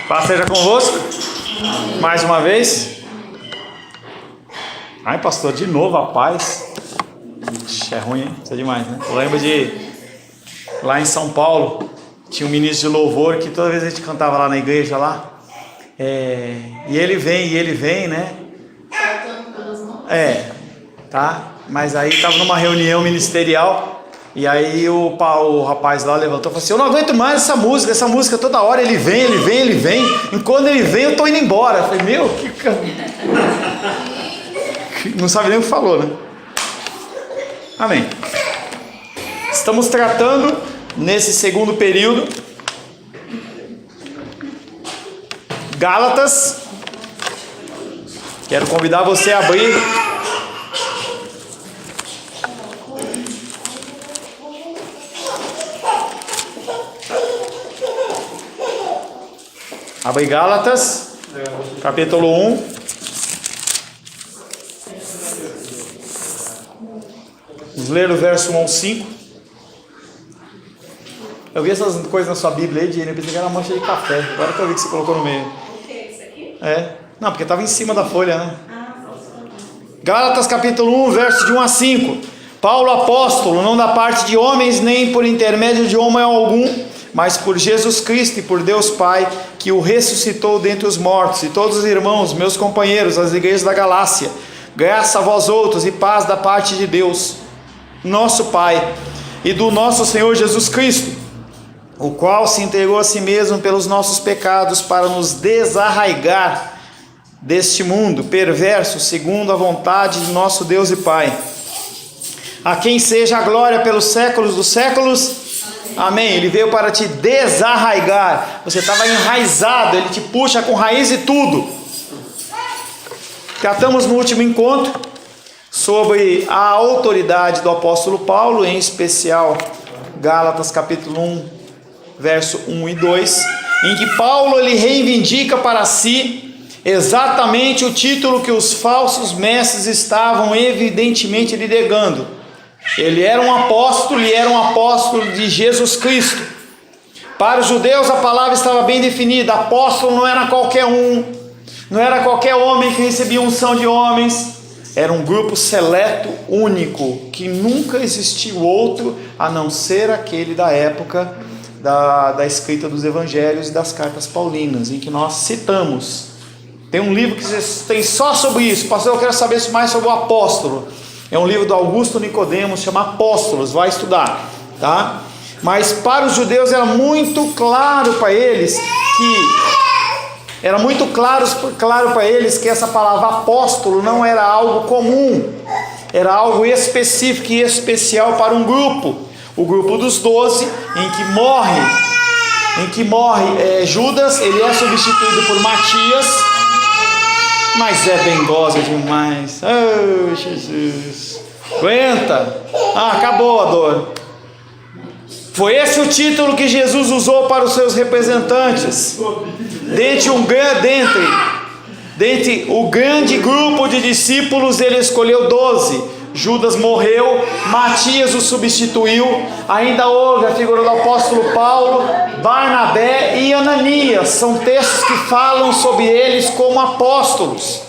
Paz seja convosco. Mais uma vez. Ai, pastor, de novo a paz. Ixi, é ruim, hein? Isso é demais, né? Eu lembro de lá em São Paulo, tinha um ministro de louvor que toda vez a gente cantava lá na igreja lá. E ele vem, né? Tá? Mas aí tava numa reunião ministerial. E aí o rapaz lá levantou e falou assim: eu não aguento mais essa música toda hora ele vem. E quando ele vem eu tô indo embora. Eu falei, meu, não sabe nem o que falou, né? Amém. Estamos tratando nesse segundo período Gálatas. Quero convidar você a abrir Gálatas, capítulo 1. Vamos ler o verso 1 ao 5. Eu vi essas coisas na sua Bíblia aí, Diana, eu pensei que era uma mancha de café. Agora que eu vi que você colocou no meio. O que é isso aqui? Não, porque estava em cima da folha, né? Gálatas, capítulo 1, verso de 1 a 5. Paulo, apóstolo, não da parte de homens, nem por intermédio de homem algum, mas por Jesus Cristo e por Deus Pai, que o ressuscitou dentre os mortos, e todos os irmãos, meus companheiros, as igrejas da Galácia, graça a vós outros e paz da parte de Deus, nosso Pai, e do nosso Senhor Jesus Cristo, o qual se entregou a si mesmo pelos nossos pecados, para nos desarraigar deste mundo perverso, segundo a vontade de nosso Deus e Pai, a quem seja a glória pelos séculos dos séculos. Amém. Ele veio para te desarraigar. Você estava enraizado, ele te puxa com raiz e tudo. Tratamos no último encontro sobre a autoridade do apóstolo Paulo, em especial Gálatas capítulo 1, verso 1 e 2, em que Paulo ele reivindica para si exatamente o título que os falsos mestres estavam evidentemente lhe negando. Ele era um apóstolo e era um apóstolo de Jesus Cristo. Para os judeus a palavra estava bem definida. Apóstolo não era qualquer um, não era qualquer homem que recebia unção de homens. Era um grupo seleto, único, que nunca existiu outro a não ser aquele da época da escrita dos evangelhos e das cartas paulinas, em que nós citamos. Tem um livro que tem só sobre isso. Pastor, eu quero saber mais sobre o apóstolo. É um livro do Augusto Nicodemos, chama Apóstolos, vai estudar, tá? Mas para os judeus era muito claro para eles que essa palavra apóstolo não era algo comum, era algo específico e especial para um grupo, o grupo dos 12, em que morre Judas, ele é substituído por Matias. Mas é bendosa demais. Oh, Jesus. Aguenta. Acabou a dor. Foi esse o título que Jesus usou para os seus representantes. Dentre o grande grupo de discípulos, ele escolheu 12. Judas morreu, Matias o substituiu. Ainda houve a figura do apóstolo Paulo, Barnabé e Ananias. São textos que falam sobre eles como apóstolos.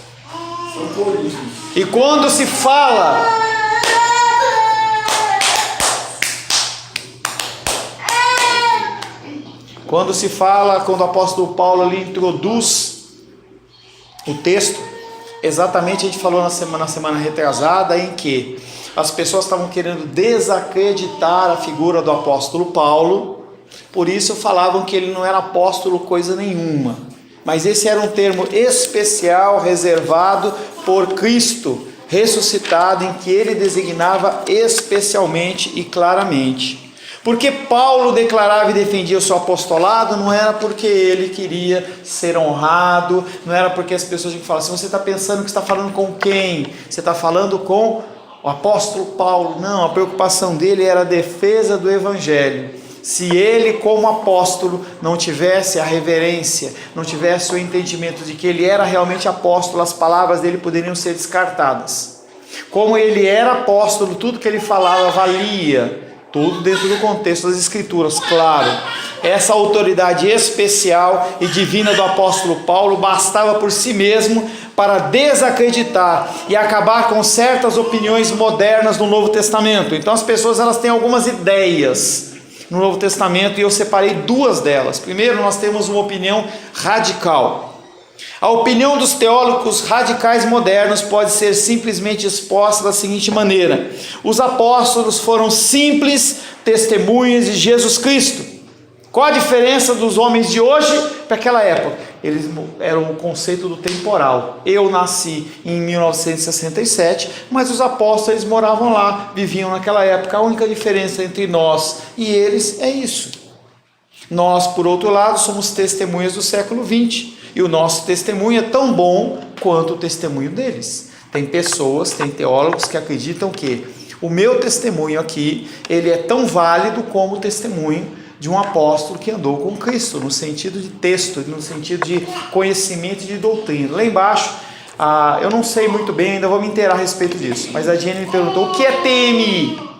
E quando se fala quando o apóstolo Paulo ali introduz o texto, exatamente a gente falou na semana retrasada, em que as pessoas estavam querendo desacreditar a figura do apóstolo Paulo, por isso falavam que ele não era apóstolo coisa nenhuma, mas esse era um termo especial reservado por Cristo ressuscitado, em que ele designava especialmente e claramente. Porque Paulo declarava e defendia o seu apostolado, não era porque ele queria ser honrado, não era porque as pessoas tinham que falar assim: você está pensando que está falando com quem? Você está falando com o apóstolo Paulo. Não, a preocupação dele era a defesa do evangelho. Se ele, como apóstolo, não tivesse a reverência, não tivesse o entendimento de que ele era realmente apóstolo, as palavras dele poderiam ser descartadas. Como ele era apóstolo, tudo que ele falava valia. Tudo dentro do contexto das escrituras, claro. Essa autoridade especial e divina do apóstolo Paulo bastava por si mesmo para desacreditar e acabar com certas opiniões modernas do Novo Testamento. Então as pessoas elas têm algumas ideias no Novo Testamento e eu separei duas delas. Primeiro, nós temos uma opinião radical. A opinião dos teólogos radicais modernos pode ser simplesmente exposta da seguinte maneira: os apóstolos foram simples testemunhas de Jesus Cristo. Qual a diferença dos homens de hoje para aquela época? Eles eram o conceito do temporal. Eu nasci em 1967, mas os apóstolos eles moravam lá, viviam naquela época. A única diferença entre nós e eles é isso. Nós, por outro lado, somos testemunhas do século 20. E o nosso testemunho é tão bom quanto o testemunho deles. Tem pessoas, tem teólogos que acreditam que o meu testemunho aqui, ele é tão válido como o testemunho de um apóstolo que andou com Cristo, no sentido de texto, no sentido de conhecimento e de doutrina. Lá embaixo, eu não sei muito bem, ainda vou me inteirar a respeito disso, mas a Jenny me perguntou, o que é TMI?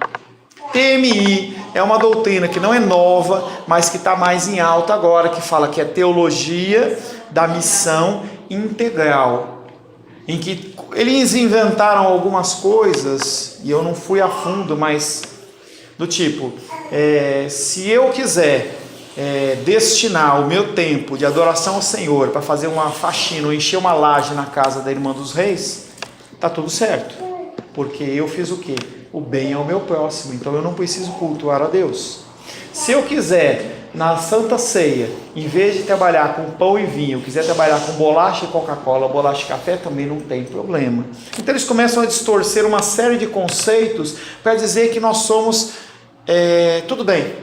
TMI é uma doutrina que não é nova, mas que está mais em alta agora, que fala que é teologia da missão integral, em que eles inventaram algumas coisas, e eu não fui a fundo, mas do tipo, se eu quiser destinar o meu tempo de adoração ao Senhor para fazer uma faxina ou encher uma laje na casa da irmã dos reis, está tudo certo, porque eu fiz o quê? O bem ao meu próximo, então eu não preciso cultuar a Deus. Se eu quiser na Santa Ceia, em vez de trabalhar com pão e vinho, quiser trabalhar com bolacha e Coca-Cola, bolacha e café, também não tem problema. Então eles começam a distorcer uma série de conceitos para dizer que nós somos, tudo bem,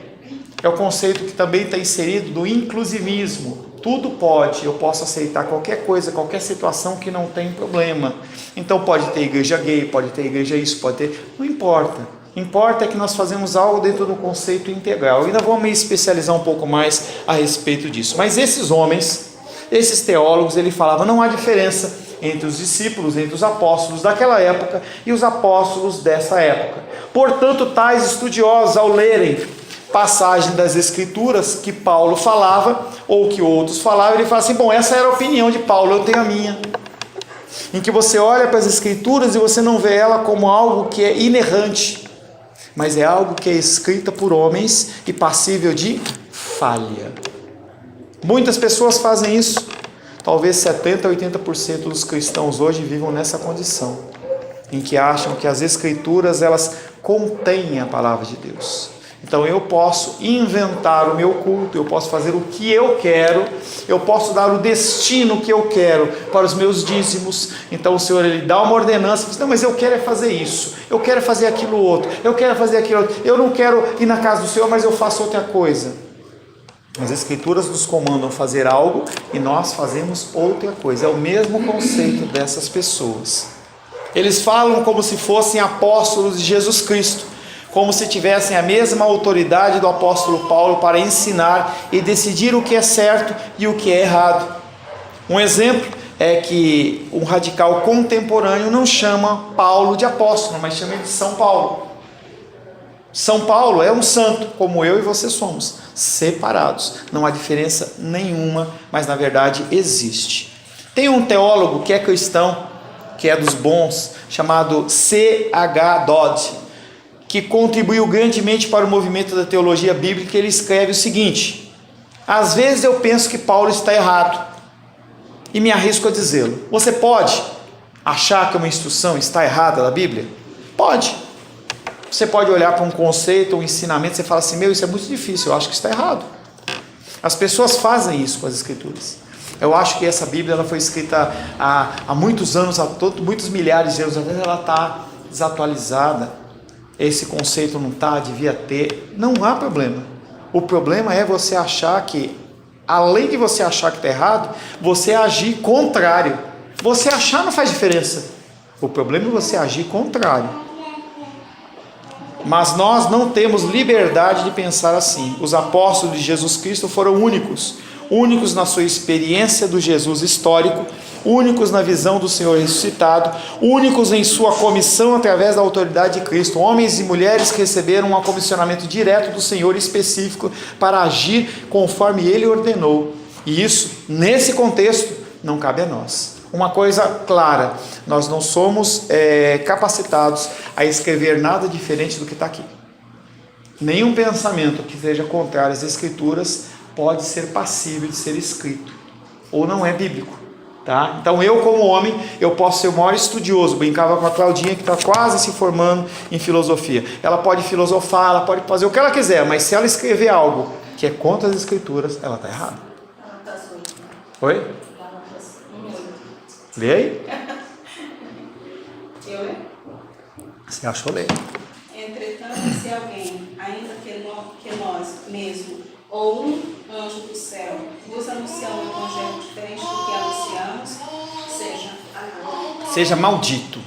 é o conceito que também está inserido do inclusivismo. Tudo pode, eu posso aceitar qualquer coisa, qualquer situação que não tem problema. Então pode ter igreja gay, pode ter igreja isso, pode ter, não importa. Importa é que nós fazemos algo dentro do conceito integral. Ainda vou me especializar um pouco mais a respeito disso. Mas esses homens, esses teólogos, ele falava, não há diferença entre os discípulos, entre os apóstolos daquela época e os apóstolos dessa época. Portanto, tais estudiosos, ao lerem passagem das Escrituras que Paulo falava, ou que outros falavam, ele fala assim, bom, essa era a opinião de Paulo, eu tenho a minha. Em que você olha para as Escrituras e você não vê ela como algo que é inerrante, mas é algo que é escrita por homens e passível de falha. Muitas pessoas fazem isso. Talvez 70% a 80% dos cristãos hoje vivam nessa condição, em que acham que as Escrituras elas contêm a palavra de Deus. Então eu posso inventar o meu culto, eu posso fazer o que eu quero, eu posso dar o destino que eu quero para os meus dízimos. Então o Senhor ele dá uma ordenança e diz, não, mas eu quero é fazer isso, eu quero fazer aquilo outro, eu quero fazer aquilo outro, eu não quero ir na casa do Senhor, mas eu faço outra coisa. As Escrituras nos comandam fazer algo e nós fazemos outra coisa. É o mesmo conceito dessas pessoas. Eles falam como se fossem apóstolos de Jesus Cristo, como se tivessem a mesma autoridade do apóstolo Paulo para ensinar e decidir o que é certo e o que é errado. Um exemplo é que um radical contemporâneo não chama Paulo de apóstolo, mas chama ele de São Paulo. São Paulo é um santo, como eu e você somos, separados. Não há diferença nenhuma, mas na verdade existe. Tem um teólogo que é cristão, que é dos bons, chamado C.H. Dodd, que contribuiu grandemente para o movimento da teologia bíblica. Ele escreve o seguinte: às vezes eu penso que Paulo está errado e me arrisco a dizê-lo. Você pode achar que uma instrução está errada da Bíblia? Pode. Você pode olhar para um conceito, um ensinamento, você fala assim, isso é muito difícil, eu acho que está errado. As pessoas fazem isso com as Escrituras. Eu acho que essa Bíblia ela foi escrita há muitos anos, muitos milhares de anos, às vezes ela está desatualizada. Esse conceito não está, devia ter. Não há problema. O problema é você achar que, além de você achar que está errado, você agir contrário. Você achar não faz diferença. O problema é você agir contrário. Mas nós não temos liberdade de pensar assim. Os apóstolos de Jesus Cristo foram únicos. únicos na sua experiência do Jesus histórico, únicos na visão do Senhor ressuscitado, únicos em sua comissão através da autoridade de Cristo, homens e mulheres que receberam um comissionamento direto do Senhor específico para agir conforme Ele ordenou. E isso, nesse contexto, não cabe a nós. Uma coisa clara, nós não somos capacitados a escrever nada diferente do que está aqui. Nenhum pensamento que seja contrário às Escrituras pode ser passível de ser escrito, ou não é bíblico. Tá? Então eu, como homem, eu posso ser o maior estudioso. Brincava com a Claudinha, que está quase se formando em filosofia. Ela pode filosofar, ela pode fazer o que ela quiser, mas se ela escrever algo que é contra as Escrituras, ela está errada. Oi? Lê aí. Eu leio? Você achou ler? Entretanto, se alguém, ainda que nós mesmo, ou um anjo do céu, vos anunciar um evangelho diferente do que anunciamos, seja maldito.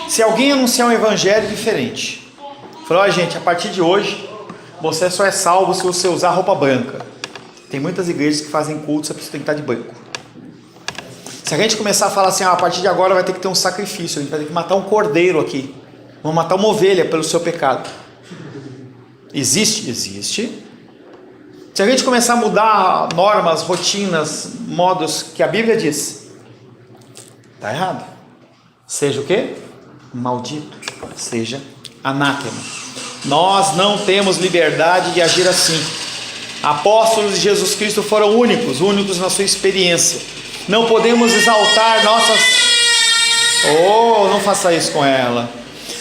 Se alguém anunciar um evangelho diferente, falou, ó, gente, a partir de hoje, você só é salvo se você usar roupa branca. Tem muitas igrejas que fazem culto, você precisa ter que estar de branco. Se a gente começar a falar assim, a partir de agora vai ter que ter um sacrifício, a gente vai ter que matar um cordeiro aqui, vamos matar uma ovelha pelo seu pecado. Existe? Existe. Se a gente começar a mudar normas, rotinas, modos que a Bíblia diz, está errado. Seja o quê? Maldito. Seja anátema. Nós não temos liberdade de agir assim. Apóstolos de Jesus Cristo foram únicos na sua experiência. Não podemos exaltar nossas... Oh, não faça isso com ela.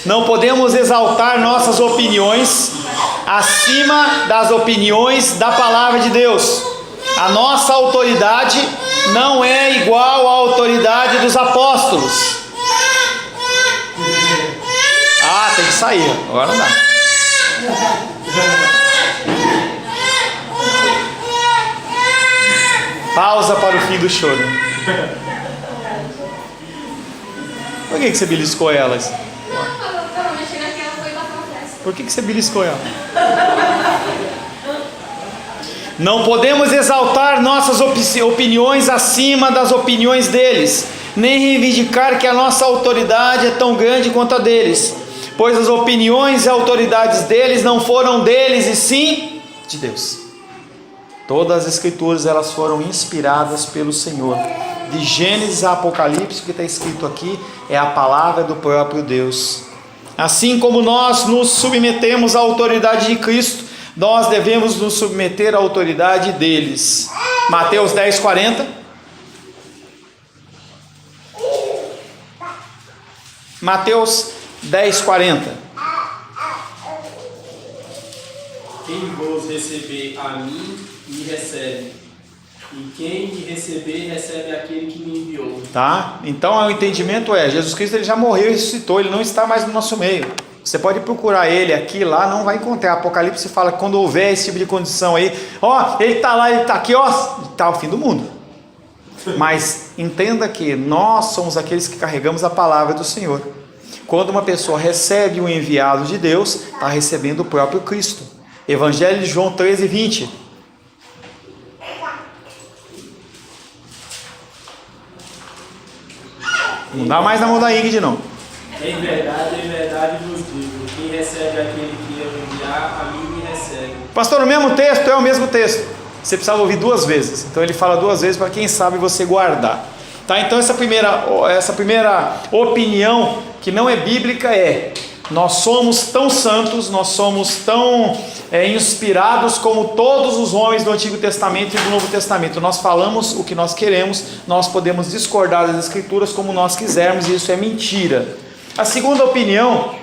Não podemos exaltar nossas opiniões acima das opiniões da palavra de Deus. A nossa autoridade não é igual à autoridade dos apóstolos. Ah, tem que sair. Agora não dá. Pausa para o fim do choro. Por que você beliscou elas? Por que você beliscou ela? Não podemos exaltar nossas opiniões acima das opiniões deles, nem reivindicar que a nossa autoridade é tão grande quanto a deles, pois as opiniões e autoridades deles não foram deles, e sim de Deus. Todas as Escrituras, elas foram inspiradas pelo Senhor. De Gênesis a Apocalipse, o que está escrito aqui é a palavra do próprio Deus. Assim como nós nos submetemos à autoridade de Cristo, nós devemos nos submeter à autoridade deles. Mateus 10:40. Mateus 10:40. Quem vos receber a mim, me recebe. E quem me receber, recebe aquele que me enviou. Tá? Então o entendimento é, Jesus Cristo ele já morreu e ressuscitou, ele não está mais no nosso meio. Você pode procurar ele aqui, lá, não vai encontrar. Apocalipse fala que quando houver esse tipo de condição aí, ó, ele está lá, ele está aqui, ó, está o fim do mundo. Mas entenda que nós somos aqueles que carregamos a palavra do Senhor. Quando uma pessoa recebe um enviado de Deus, está recebendo o próprio Cristo. Evangelho de João 13:20. Não dá mais na mão da Ingrid, não. Em verdade vos digo, quem recebe aquele que eu enviar, a mim me recebe. Pastor, o mesmo texto é o mesmo texto. Você precisava ouvir duas vezes. Então ele fala duas vezes para quem sabe você guardar. Tá? Então essa primeira opinião que não é bíblica é: nós somos tão santos, nós somos tão inspirados como todos os homens do Antigo Testamento e do Novo Testamento. Nós falamos o que nós queremos, nós podemos discordar das Escrituras como nós quisermos, e isso é mentira. A segunda opinião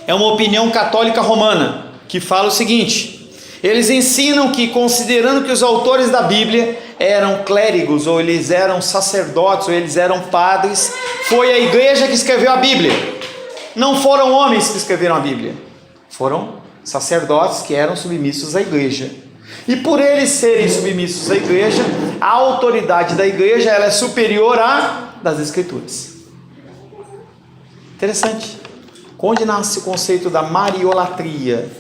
é uma opinião católica romana, que fala o seguinte: eles ensinam que, considerando que os autores da Bíblia eram clérigos, ou eles eram sacerdotes, ou eles eram padres, foi a igreja que escreveu a Bíblia. Não foram homens que escreveram a Bíblia, foram sacerdotes que eram submissos à igreja. E por eles serem submissos à igreja, a autoridade da igreja ela é superior à das Escrituras. Interessante. Onde nasce o conceito da mariolatria?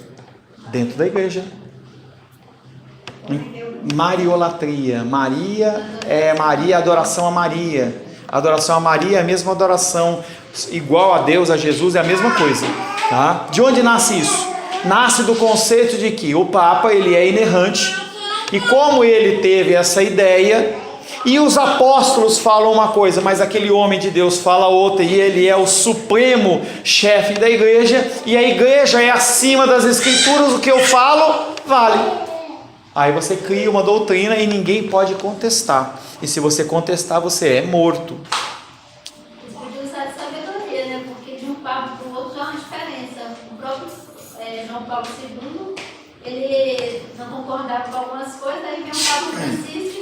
Dentro da igreja. Mariolatria. Maria é Maria, adoração a Maria. Adoração a Maria é a mesma adoração, igual a Deus, a Jesus, é a mesma coisa. Tá? De onde nasce isso? Nasce do conceito de que o Papa ele é inerrante, e como ele teve essa ideia, e os apóstolos falam uma coisa, mas aquele homem de Deus fala outra, e ele é o supremo chefe da igreja, e a igreja é acima das escrituras, o que eu falo vale. Aí você cria uma doutrina e ninguém pode contestar, e se você contestar você é morto. Eles podiam usar de sabedoria, né? Porque de um papa para o outro há uma diferença. O próprio João Paulo II, ele não concordava com algumas coisas, aí vem um Papa Francisco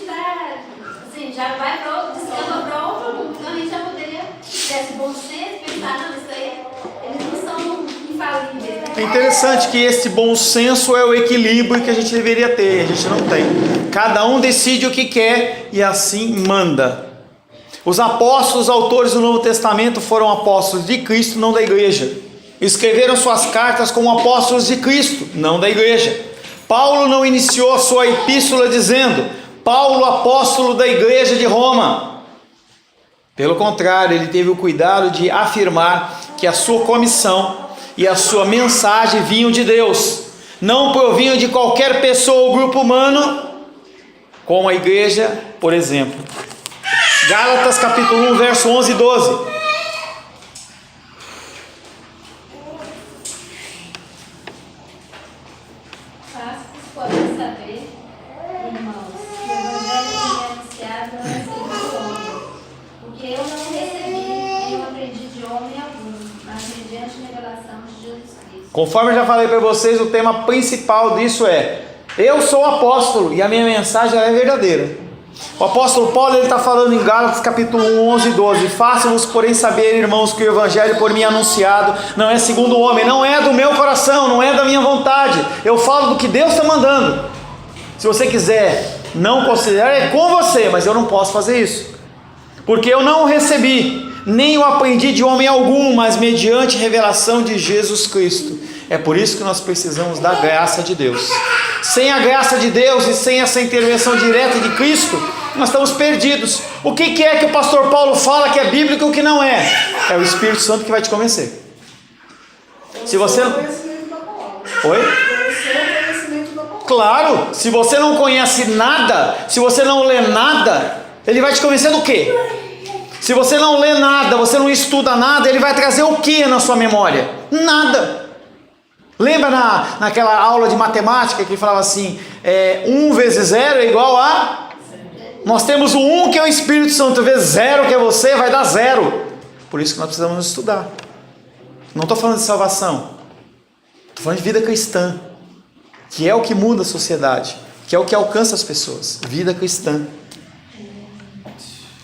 e já vai para outro, descamba para outro mundo. Então a gente já poderia ter esse bom senso, pensar, não, isso aí, eles não são infalíveis. É interessante que esse bom senso é o equilíbrio que a gente deveria ter, a gente não tem. Cada um decide o que quer e assim manda. Os apóstolos, autores do Novo Testamento, foram apóstolos de Cristo, não da igreja. Escreveram suas cartas como apóstolos de Cristo, não da igreja. Paulo não iniciou a sua epístola dizendo: Paulo, apóstolo da igreja de Roma. Pelo contrário, ele teve o cuidado de afirmar que a sua comissão e a sua mensagem vinham de Deus, não provinham de qualquer pessoa ou grupo humano, como a igreja, por exemplo. Gálatas capítulo 1, verso 11 e 12. Podem saber, irmãos, que o Evangelho que me é anunciado não é segundo o homem, porque eu não recebi nem eu aprendi de homem algum, mas mediante a revelação de Jesus Cristo. Conforme eu já falei para vocês, o tema principal disso é: eu sou apóstolo e a minha mensagem é verdadeira. O apóstolo Paulo está falando em Gálatas capítulo 1, 11 e 12: façam-vos porém saber, irmãos, que o evangelho por mim anunciado não é segundo o homem, não é do meu coração, não é da minha vontade, eu falo do que Deus está mandando. Se você quiser não considerar, é com você, mas eu não posso fazer isso, porque eu não recebi, nem o aprendi de homem algum, mas mediante revelação de Jesus Cristo. É por isso que nós precisamos da graça de Deus. Sem a graça de Deus e sem essa intervenção direta de Cristo, nós estamos perdidos. O que é que o pastor Paulo fala que é bíblico e o que não é? É o Espírito Santo que vai te convencer. Se você não... Oi? Claro, se você não conhece nada, se você não lê nada, ele vai te convencer do quê? Se você não lê nada, você não estuda nada, ele vai trazer o que na sua memória? Nada. Lembra naquela aula de matemática que falava assim, 1 vezes 0 é igual a... Nós temos o 1 que é o Espírito Santo, vezes 0 que é você, vai dar 0. Por isso que nós precisamos estudar. Não estou falando de salvação, estou falando de vida cristã, que é o que muda a sociedade, que é o que alcança as pessoas. Vida cristã.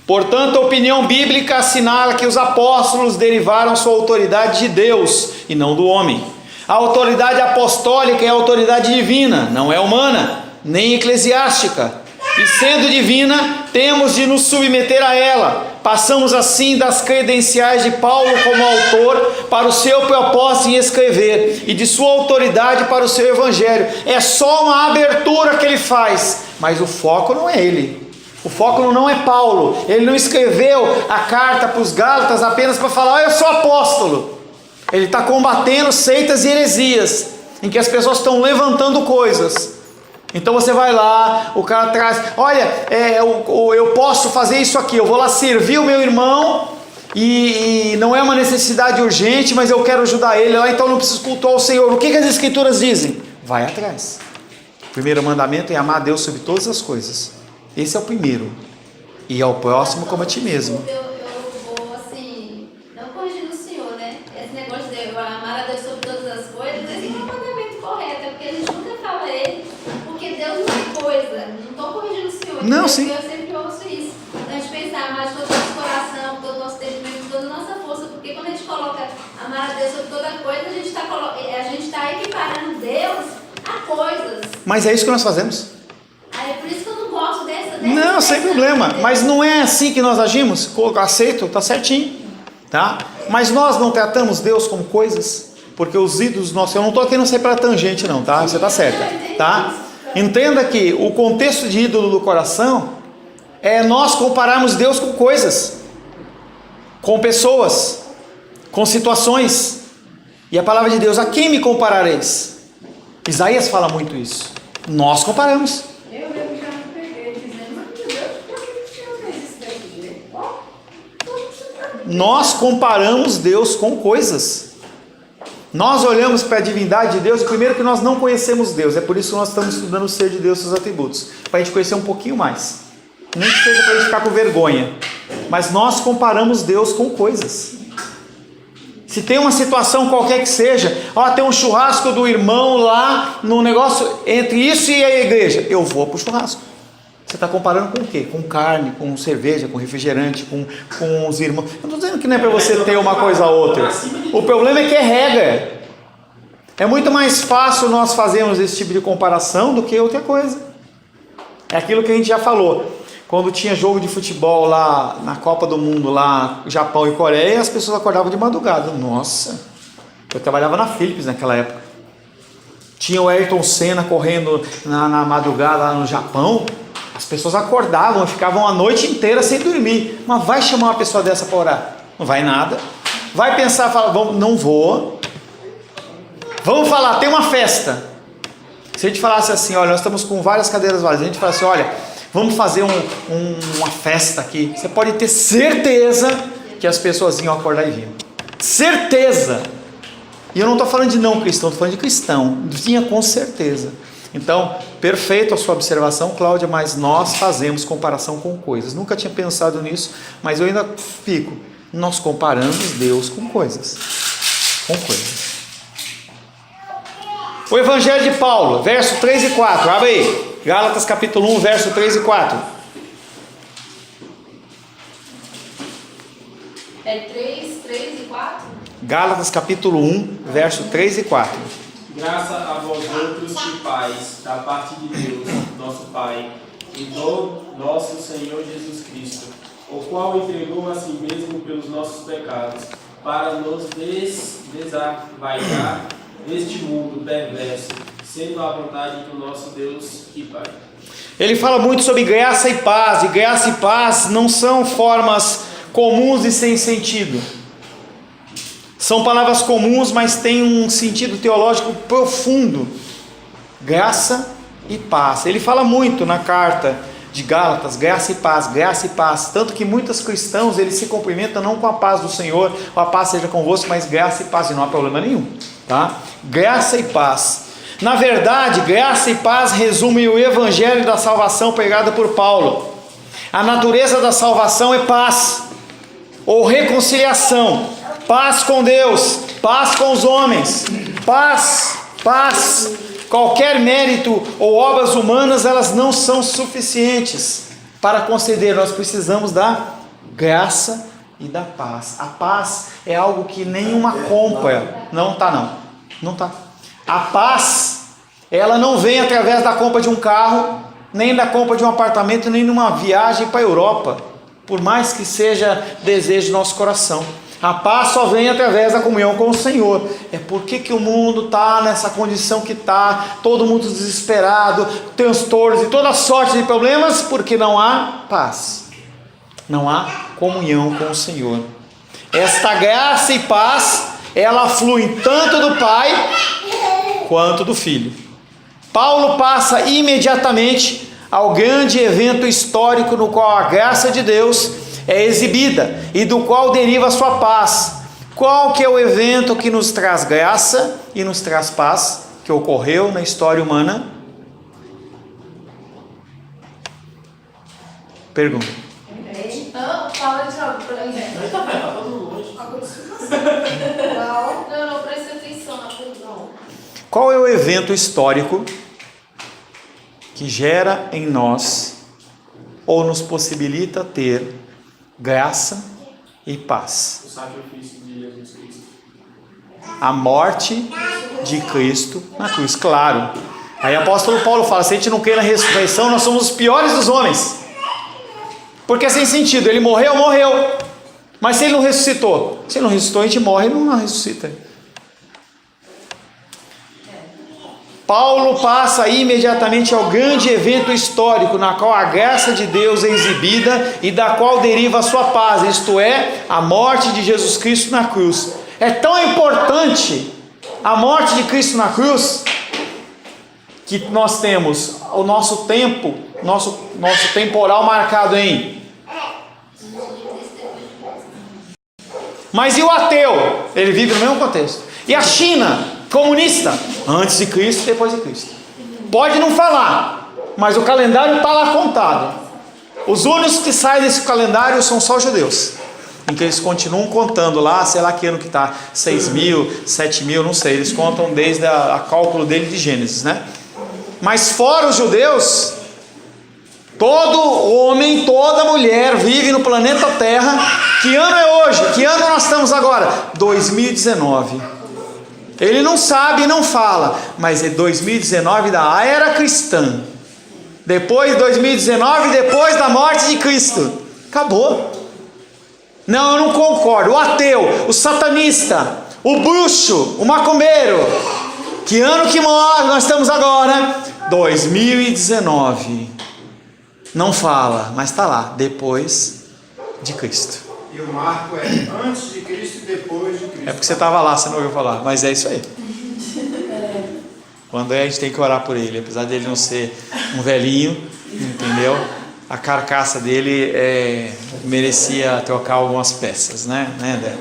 Portanto, a opinião bíblica assinala que os apóstolos derivaram sua autoridade de Deus e não do homem. A autoridade apostólica é a autoridade divina, não é humana, nem eclesiástica. E sendo divina, temos de nos submeter a ela. Passamos assim das credenciais de Paulo como autor para o seu propósito em escrever, e de sua autoridade para o seu evangelho. É só uma abertura que ele faz, mas o foco não é ele. O foco não é Paulo. Ele não escreveu a carta para os Gálatas apenas para falar: eu sou apóstolo. Ele está combatendo seitas e heresias, em que as pessoas estão levantando coisas. Então você vai lá, o cara traz: olha, eu posso fazer isso aqui, eu vou lá servir o meu irmão, e não é uma necessidade urgente, mas eu quero ajudar ele lá, então eu não preciso cultuar o Senhor. O que as escrituras dizem? Vai atrás. O primeiro mandamento é amar a Deus sobre todas as coisas. Esse é o primeiro. E ao próximo como a ti mesmo. Eu vou assim, não corrigindo o Senhor, né? Esse negócio de amar a Deus sobre todas as coisas, esse é o mandamento correto, é porque a gente nunca fala ele, porque Deus não é coisa. Não estou corrigindo o Senhor, não, sim. Eu sempre ouço isso. Então a gente pensar, amar de todo o nosso coração, todo o nosso entendimento, toda a nossa força, porque quando a gente coloca amar a Deus sobre toda coisa, a gente está equiparando Deus a coisas. Mas é isso que nós fazemos. É por isso que eu não gosto dessa não, sem problema, mas não é assim que nós agimos. Aceito, está certinho, tá? Mas nós não tratamos Deus como coisas, porque os ídolos nossos, eu não estou querendo sair para tangente não, tá? Você está certa, tá? Entenda que o contexto de ídolo do coração é nós compararmos Deus com coisas, com pessoas, com situações. E a palavra de Deus, a quem me comparareis? Isaías fala muito isso. Nós comparamos. Eu mesmo já me peguei dizendo, mas meu Deus, por que o Senhor fez isso daqui? Ó, Nós comparamos Deus com coisas. Nós olhamos para a divindade de Deus e primeiro que nós não conhecemos Deus. É por isso que nós estamos estudando o ser de Deus e seus atributos. Para a gente conhecer um pouquinho mais. Nem que seja para a gente ficar com vergonha. Mas nós comparamos Deus com coisas. Se tem uma situação qualquer que seja, tem um churrasco do irmão lá, no negócio entre isso e a igreja, eu vou para o churrasco. Você está comparando com o quê? Com carne, com cerveja, com refrigerante, com os irmãos. Eu não estou dizendo que não é para você ter uma coisa ou outra. O problema é que é regra. É muito mais fácil nós fazermos esse tipo de comparação do que outra coisa. É aquilo que a gente já falou. Quando tinha jogo de futebol lá na Copa do Mundo, lá Japão e Coreia, as pessoas acordavam de madrugada. Nossa, eu trabalhava na Philips naquela época. Tinha o Ayrton Senna correndo na madrugada lá no Japão. As pessoas acordavam, ficavam a noite inteira sem dormir. Mas vai chamar uma pessoa dessa para orar? Não vai nada. Vai pensar, fala, não vou. Vamos falar, tem uma festa. Se a gente falasse assim, olha, nós estamos com várias cadeiras vazias, a gente fala assim, olha, vamos fazer uma festa aqui. Você pode ter certeza que as pessoas iam acordar e vinham. Certeza. E eu não estou falando de não cristão, estou falando de cristão. Vinha com certeza. Então, perfeito a sua observação, Cláudia, mas nós fazemos comparação com coisas. Nunca tinha pensado nisso, mas eu ainda fico. Nós comparamos Deus com coisas. Com coisas. O Evangelho de Paulo, verso 3 e 4. Abre aí. Gálatas capítulo 1, verso 3 e 4. É 3 e 4? Gálatas capítulo 1, verso 3 e 4. Graça a vós outros e pais, da parte de Deus, nosso Pai, e do nosso Senhor Jesus Cristo, o qual entregou a si mesmo pelos nossos pecados, para nos desavaigar deste mundo perverso, sendo a vontade do nosso Deus e Pai. Ele fala muito sobre graça e graça e paz não são formas comuns e sem sentido. São palavras comuns, mas têm um sentido teológico profundo. Graça e paz. Ele fala muito na carta de Gálatas, graça e paz, tanto que muitos cristãos, eles se cumprimentam não com a paz do Senhor, a paz seja convosco, mas graça e paz, e não há problema nenhum, tá? Graça e paz. Na verdade, graça e paz resumem o evangelho da salvação pregado por Paulo. A natureza da salvação é paz, ou reconciliação, paz com Deus, paz com os homens, paz. Qualquer mérito ou obras humanas, elas não são suficientes para conceder. Nós precisamos da graça e da paz. A paz é algo que nenhuma compra. Não tá. A paz, ela não vem através da compra de um carro, nem da compra de um apartamento, nem numa viagem para a Europa, por mais que seja desejo do nosso coração. A paz só vem através da comunhão com o Senhor. É por que o mundo está nessa condição que está, todo mundo desesperado, transtornos e toda sorte de problemas, porque não há paz, não há comunhão com o Senhor. Esta graça e paz, ela flui tanto do Pai quanto do Filho. Paulo passa imediatamente ao grande evento histórico no qual a graça de Deus é exibida e do qual deriva a sua paz. Qual que é o evento que nos traz graça e nos traz paz, que ocorreu na história humana? Pergunta. Não, fala de algo pra mim. Não, presta atenção na pergunta. Qual é o evento histórico que gera em nós ou nos possibilita ter graça e paz? O sacrifício de Jesus Cristo. A morte de Cristo na cruz, claro. Aí o apóstolo Paulo fala, se a gente não crê na ressurreição, nós somos os piores dos homens. Porque é sem sentido, ele morreu. Mas se ele não ressuscitou? Se ele não ressuscitou, a gente morre e não ressuscita. Paulo passa imediatamente ao grande evento histórico na qual a graça de Deus é exibida e da qual deriva a sua paz, isto é, a morte de Jesus Cristo na cruz. É tão importante a morte de Cristo na cruz que nós temos o nosso tempo, nosso temporal marcado em. Mas e o ateu? Ele vive no mesmo contexto. E a China, comunista, antes de Cristo e depois de Cristo. Pode não falar, mas o calendário está lá contado. Os únicos que saem desse calendário são só os judeus, em que eles continuam contando lá, sei lá que ano que está, 6.000, 7.000, não sei, eles contam desde a cálculo dele de Gênesis, né? Mas fora os judeus, todo homem, toda mulher vive no planeta Terra. Que ano é hoje? Que ano nós estamos agora? 2019. Ele não sabe e não fala, mas é 2019 da era cristã. Depois de 2019, depois da morte de Cristo. Acabou. Não, eu não concordo. O ateu, o satanista, o bruxo, o macumbeiro. Que ano que nós estamos agora? 2019. Não fala, mas está lá, depois de Cristo. E o marco é antes de Cristo e depois de Cristo. É porque você estava lá, você não ouviu falar, mas é isso aí. Quando a gente tem que orar por ele, apesar dele não ser um velhinho, entendeu? A carcaça dele merecia trocar algumas peças, né, André?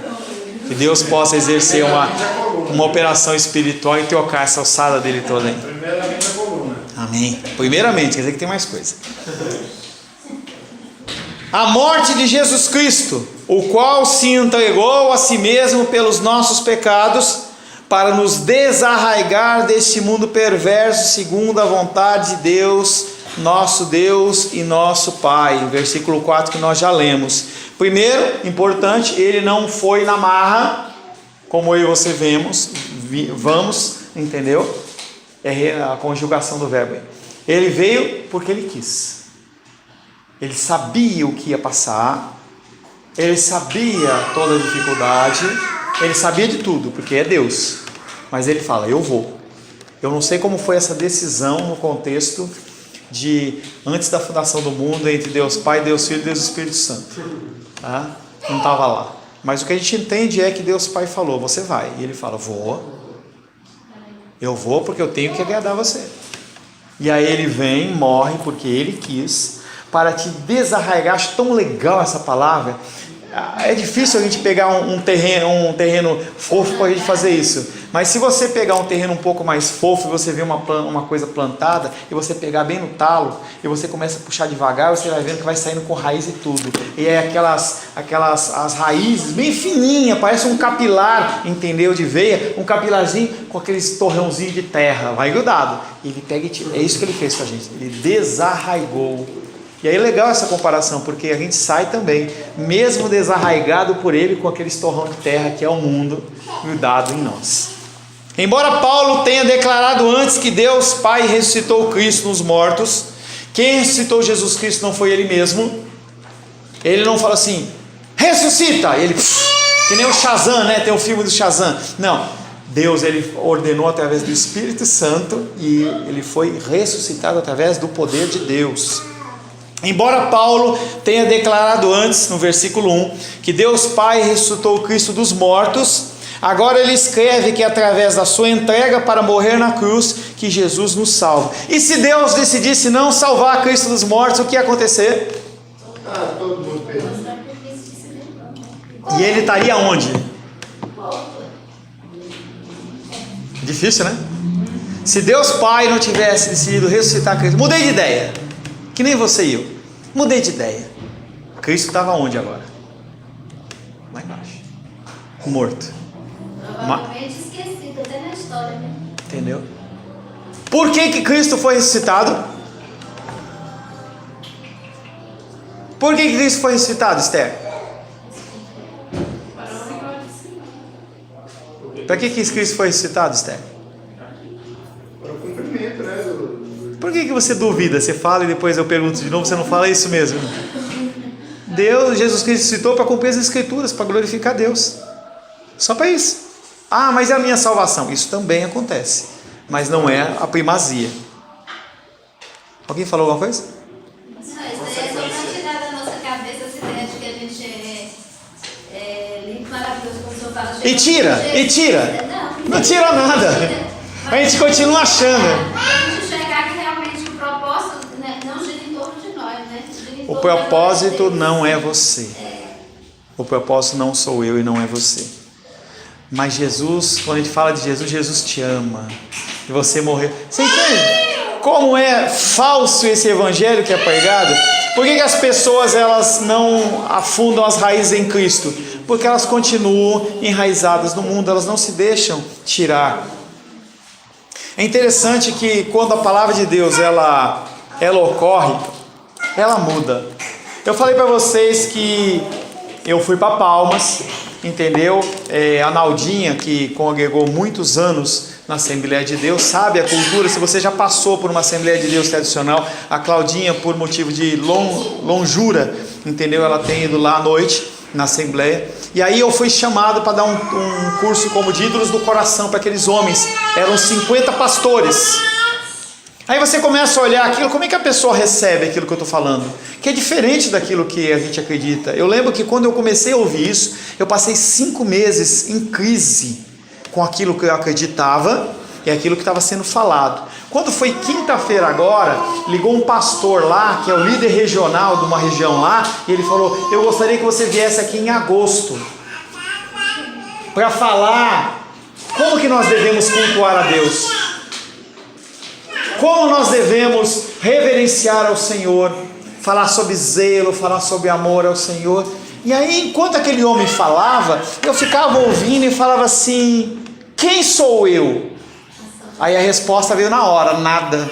Que Deus possa exercer uma operação espiritual e trocar essa alçada dele toda aí. Primeiramente a coluna. Amém. Primeiramente, quer dizer que tem mais coisa. A morte de Jesus Cristo, o qual se entregou a si mesmo pelos nossos pecados, para nos desarraigar deste mundo perverso, segundo a vontade de Deus e nosso Pai. Versículo 4 que nós já lemos. Primeiro, importante, ele não foi na marra, como eu e você vamos, entendeu? É a conjugação do verbo aí. Ele veio porque ele quis. Ele sabia o que ia passar, ele sabia toda a dificuldade, ele sabia de tudo, porque é Deus. Mas ele fala, eu vou. Eu não sei como foi essa decisão no contexto de antes da fundação do mundo, entre Deus Pai, Deus Filho e Deus Espírito Santo. Tá? Não estava lá. Mas o que a gente entende é que Deus Pai falou, você vai. E ele fala, vou. Eu vou porque eu tenho que agradar você. E aí ele vem, morre porque ele quis, para te desarraigar. Acho tão legal essa palavra. É difícil a gente pegar um terreno fofo para a gente fazer isso. Mas se você pegar um terreno um pouco mais fofo e você vê uma coisa plantada, e você pegar bem no talo, e você começa a puxar devagar, você vai vendo que vai saindo com raiz e tudo. E é as raízes bem fininhas, parece um capilar, entendeu? De veia, um capilarzinho com aqueles torrãozinhos de terra, vai grudado. E ele pega e tira. É isso que ele fez com a gente. Ele desarraigou. E aí é legal essa comparação, porque a gente sai também, mesmo desarraigado por ele, com aquele torrão de terra que é o mundo, grudado em nós. Embora Paulo tenha declarado antes que Deus Pai ressuscitou Cristo nos mortos, quem ressuscitou Jesus Cristo não foi ele mesmo. Ele não fala assim, ressuscita! Ele, que nem o Shazam, né? Tem o filme do Shazam. Não, Deus ele ordenou através do Espírito Santo e ele foi ressuscitado através do poder de Deus. Embora Paulo tenha declarado antes, no versículo 1, que Deus Pai ressuscitou Cristo dos mortos, agora ele escreve que é através da sua entrega para morrer na cruz que Jesus nos salva. E se Deus decidisse não salvar Cristo dos mortos, o que ia acontecer? Todo mundo perdeu. E ele estaria onde? Difícil, né? Se Deus Pai não tivesse decidido ressuscitar Cristo, mudei de ideia, que nem você e eu, mudei de ideia. Cristo estava onde agora? Lá embaixo, morto. Provavelmente esquecido até na história, né? Entendeu? Por que Cristo foi ressuscitado? Por que Cristo foi ressuscitado, Esther? Para que Cristo foi ressuscitado, Esther? Para o cumprimento, né? Por que você duvida? Você fala e depois eu pergunto de novo, você não fala isso mesmo? Jesus Cristo ressuscitou para cumprir as Escrituras, para glorificar Deus. Só para isso. Ah, mas é a minha salvação. Isso também acontece. mas não é a primazia. Alguém falou alguma coisa? Não, isso aí é só para tirar da nossa cabeça essa ideia de que a gente é lindo, maravilhoso, como o senhor fala. E tira. Não tira nada. A gente continua achando. A gente enxergar que realmente o propósito, né, não gira em torno de nós, né? Gira em O torno propósito da glória de Deus. não é você. O propósito não sou eu e não é você. Mas Jesus, quando a gente fala de Jesus, Jesus te ama. E você morreu. Você entende como é falso esse evangelho que é pregado? Por que as pessoas elas não afundam as raízes em Cristo? Porque elas continuam enraizadas no mundo, elas não se deixam tirar. É interessante que quando a palavra de Deus ela ocorre, ela muda. Eu falei para vocês que eu fui para Palmas, entendeu? A Naldinha, que congregou muitos anos na Assembleia de Deus, sabe a cultura. Se você já passou por uma Assembleia de Deus tradicional, a Claudinha, por motivo de longura, entendeu? Ela tem ido lá à noite na Assembleia. E aí eu fui chamado para dar um curso como de ídolos do coração para aqueles homens. Eram 50 pastores. Aí você começa a olhar aquilo, como é que a pessoa recebe aquilo que eu estou falando? Que é diferente daquilo que a gente acredita. Eu lembro que quando eu comecei a ouvir isso, eu passei 5 meses em crise com aquilo que eu acreditava e aquilo que estava sendo falado. Quando foi quinta-feira agora, ligou um pastor lá, que é o líder regional de uma região lá, e ele falou: eu gostaria que você viesse aqui em agosto para falar como que nós devemos cultuar a Deus, como nós devemos reverenciar ao Senhor, falar sobre zelo, falar sobre amor ao Senhor. E aí, enquanto aquele homem falava, eu ficava ouvindo e falava assim: quem sou eu? Aí a resposta veio na hora: nada.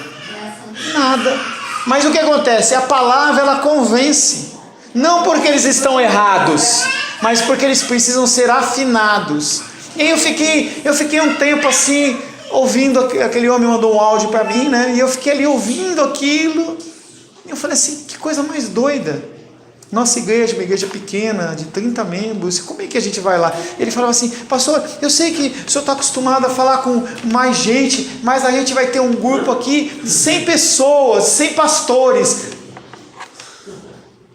Mas o que acontece? A palavra ela convence, não porque eles estão errados, mas porque eles precisam ser afinados. E aí eu fiquei um tempo assim, ouvindo. Aquele homem mandou um áudio para mim, né? E eu fiquei ali ouvindo aquilo. E eu falei assim: que coisa mais doida. Nossa igreja, uma igreja pequena, de 30 membros, como é que a gente vai lá? Ele falava assim: pastor, eu sei que o senhor está acostumado a falar com mais gente, mas a gente vai ter um grupo aqui de 100 pessoas, 100 pastores.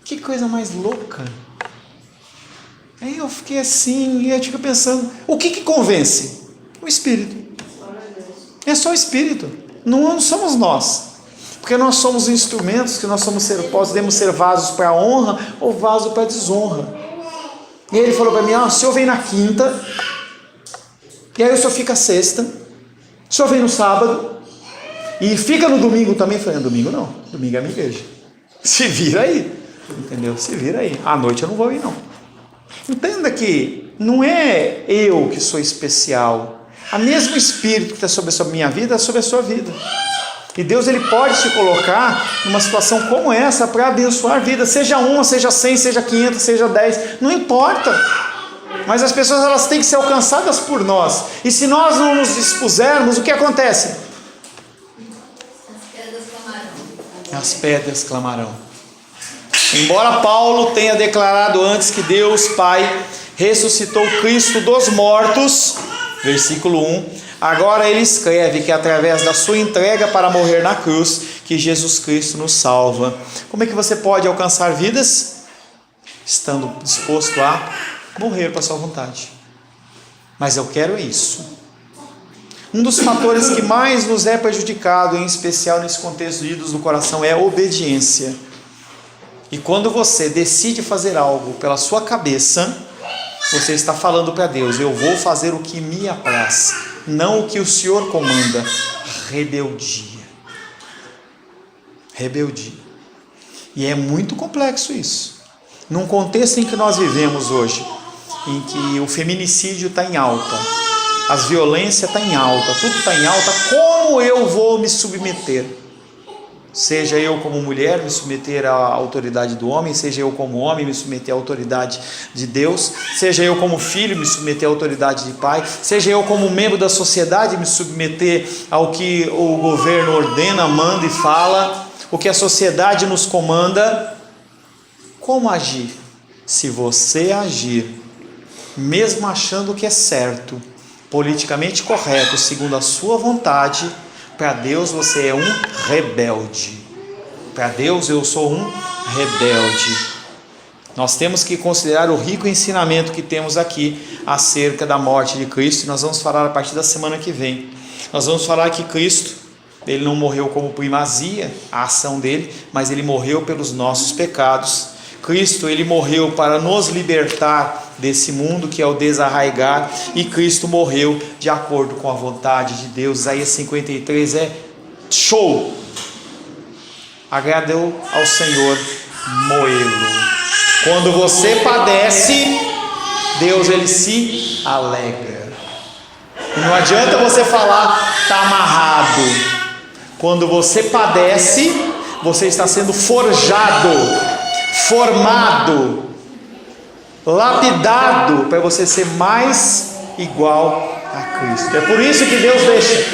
Que coisa mais louca. Aí eu fiquei assim, e eu fico pensando, o que convence? O Espírito. É só o Espírito, não somos nós. Porque nós somos instrumentos, que nós podemos ser vasos para a honra ou vaso para a desonra. E ele falou para mim: o senhor vem na quinta, e aí o senhor fica sexta, o senhor vem no sábado, e fica no domingo também. Eu falei: domingo não, domingo é a minha igreja. Se vira aí, entendeu? Se vira aí. À noite eu não vou ir não. Entenda que não é eu que sou especial. O mesmo Espírito que está sobre a minha vida é sobre a sua vida. E Deus ele pode te colocar numa situação como essa para abençoar a vida, seja 1, seja 100, seja 500, seja 10, não importa. Mas as pessoas elas têm que ser alcançadas por nós. E se nós não nos dispusermos, o que acontece? As pedras clamarão. Embora Paulo tenha declarado antes que Deus Pai ressuscitou Cristo dos mortos, versículo 1, agora ele escreve que através da sua entrega para morrer na cruz, que Jesus Cristo nos salva. Como é que você pode alcançar vidas? Estando disposto a morrer para a sua vontade. Mas eu quero isso. Um dos fatores que mais nos é prejudicado, em especial nesse contexto de ídolos do coração, é a obediência. E quando você decide fazer algo pela sua cabeça, você está falando para Deus: eu vou fazer o que me apraz, não o que o Senhor comanda. Rebeldia. E é muito complexo isso. Num contexto em que nós vivemos hoje, em que o feminicídio está em alta, as violências estão em alta, tudo está em alta, como eu vou me submeter? Seja eu como mulher me submeter à autoridade do homem, seja eu como homem me submeter à autoridade de Deus, seja eu como filho me submeter à autoridade de pai, seja eu como membro da sociedade me submeter ao que o governo ordena, manda e fala, o que a sociedade nos comanda. Como agir? Se você agir, mesmo achando que é certo, politicamente correto, segundo a sua vontade, para Deus você é um rebelde. Para Deus eu sou um rebelde. Nós temos que considerar o rico ensinamento que temos aqui acerca da morte de Cristo, e nós vamos falar a partir da semana que vem. Nós vamos falar que Cristo, ele não morreu como primazia, a ação dele, mas ele morreu pelos nossos pecados. Cristo, ele morreu para nos libertar desse mundo que é o desarraigar, e Cristo morreu de acordo com a vontade de Deus. Isaías 53 é show. Agradou ao Senhor moê-lo. Quando você padece, Deus ele se alegra. Não adianta você falar está amarrado. Quando você padece, você está sendo forjado, formado, lapidado para você ser mais igual a Cristo. É por isso que Deus deixa,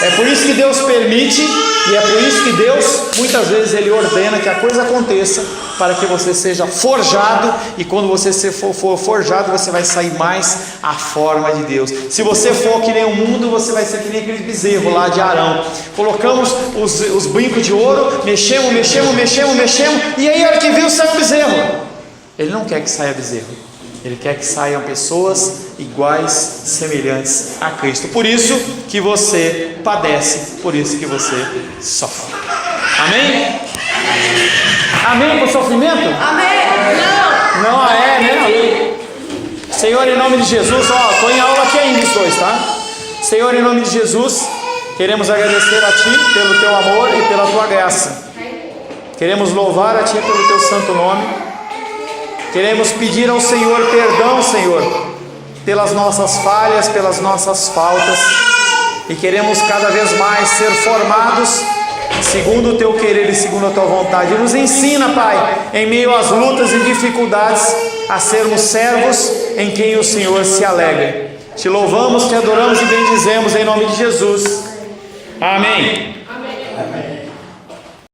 é por isso que Deus permite, e é por isso que Deus muitas vezes ele ordena que a coisa aconteça, para que você seja forjado, e quando você for forjado, você vai sair mais à forma de Deus. Se você for que nem o mundo, você vai ser que nem aquele bezerro lá de Arão. Colocamos os brincos de ouro, mexemos, e aí a hora que viu, saiu o bezerro. Ele não quer que saia bezerro, ele quer que saiam pessoas iguais, semelhantes a Cristo. Por isso que você padece, por isso que você sofre. Amém? Amém para o sofrimento? Amém. Não é, né? Senhor, em nome de Jesus, estou em aula aqui ainda os dois, tá? Senhor, em nome de Jesus, queremos agradecer a Ti pelo Teu amor e pela Tua graça. Queremos louvar a Ti pelo Teu santo nome. Queremos pedir ao Senhor perdão, Senhor, pelas nossas falhas, pelas nossas faltas, e queremos cada vez mais ser formados segundo o Teu querer e segundo a Tua vontade. Nos ensina, Pai, em meio às lutas e dificuldades, a sermos servos em quem o Senhor se alegra. Te louvamos, te adoramos e bendizemos em nome de Jesus. Amém.